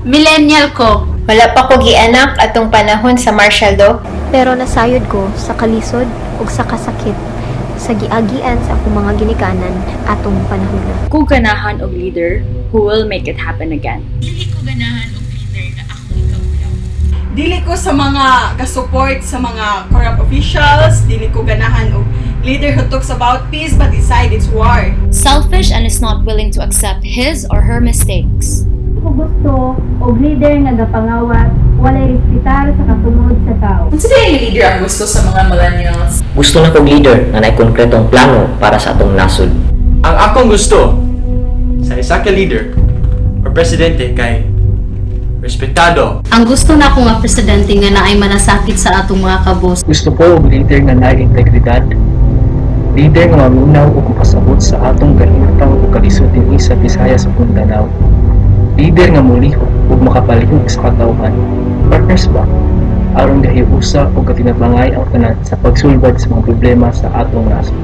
Millennial ko. Wala pa ko gianak atong panahon sa martial law. Pero nasayod ko sa kalisod ug sa kasakit sa giagian sa akong mga ginikanan atong panahon. Ko ganahan og leader who will make it happen again. Dili ko ganahan og leader nga akong ikaulaw. Dili ko sa mga ka-support sa mga corrupt officials, dili ko ganahan og leader who talks about peace but decide it's war. Selfish and is not willing to accept his or her mistakes. Ko gusto og leader nga gapangawat, walay respetar sa kasunod sa tao. Unsa din yung leader ang gusto sa mga millennials? Gusto na kong leader na may konkretong plano para sa atong nasod. Ang akong gusto sa isa ka leader o presidente kay respetado. Ang gusto na ko nga presidente nga naay manasakit sa atong mga kabos. Gusto ko og leader nga naay integridad. Leader nga maminaw ug pasabot sa atong kahimtang ug kalisod dinhi sa Visayas ug Mindanao. Leader nga mulihok ug makapalihog sa katawhan. Partners ba? Aron gahiusa ug katinabangay ang tanan sa pagsulbad sa mga problema sa atong nasod.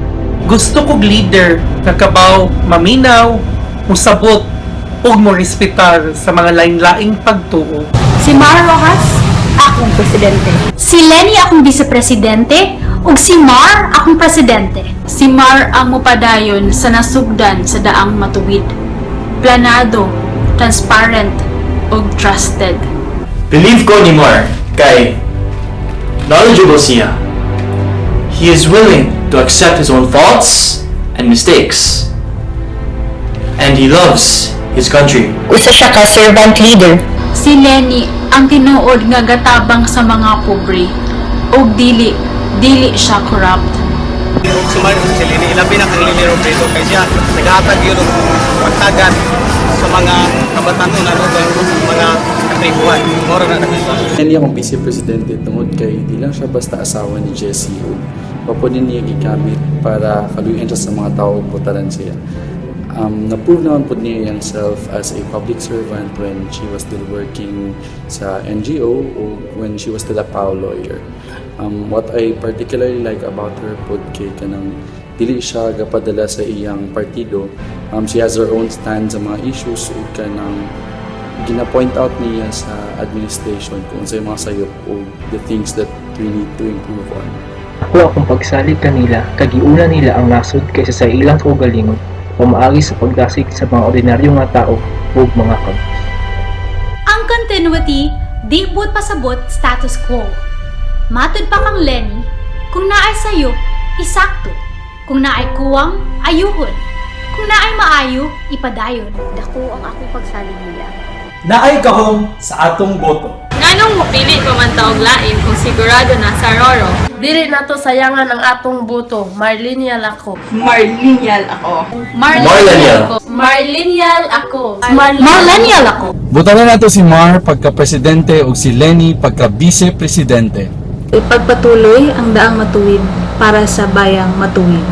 Gusto kog leader nga kabaw, maminaw, musabot ug mo respetar sa mga lain-laing pagtuo. Si Mar Rojas, akong presidente. Si Lenny akong vice-presidente ug si Mar akong presidente. Si Mar ang mupadayon sa nasugdan sa daang matuwid. Planado, transparent ug trusted. Believe ko ni Mar kay knowledgeable siya. He is willing to accept his own faults and mistakes. And he loves his country. Usa siya ka servant leader. Si Lenny ang tinuod nga gatabang sa mga pobre ug dili siya corrupt. Sumayon sa Lenny, ilabi na kang leader of Predo kay siya naghatag yun og pagtagan sa mga kabataan na mga katribuhan. Moro na Lenny akong vice-presidente tungod kay di lang siya basta asawa ni Jessie ug papunin niya gigamit para kaluyan siya sa mga tao ug putaran siya. Na-prove naman po niya yung self as a public servant when she was still working sa NGO or when she was still a PAO lawyer. What I particularly like about her po kay kanang dili siya gapadala sa iyang partido. She has her own stand sa mga issues ug kanang gina-point out niya sa administration kung sa mga sayop o the things that we need to improve on. Ako akong pagsalig kanila, kagiuna nila ang nasod kaysa sa ilang kaugalingon o maagi sa pagdasig sa mga ordinaryo nga tao ug mga kabos. Ang continuity, di buot pasabot status quo. Matud pa kang Lenny, kung naay sayo, isakto. Kung naay kuwang, ayuhon. Kung naay maayo, ipadayon. Dako ang akong pagsalig nila. Naay kahong sa atong boto. Nganong mupili pa man taog lain kung sigurado na sa Roro? Dili nato sayangan ang atong boto. Marlinial ako. Marlinial ako. Marlinial ako. Marlinial ako. Butan na nato si Mar pagka-presidente ug si Lenny pagka-vice-presidente. Ipagpatuloy ang daang matuwid para sa bayang matuwid.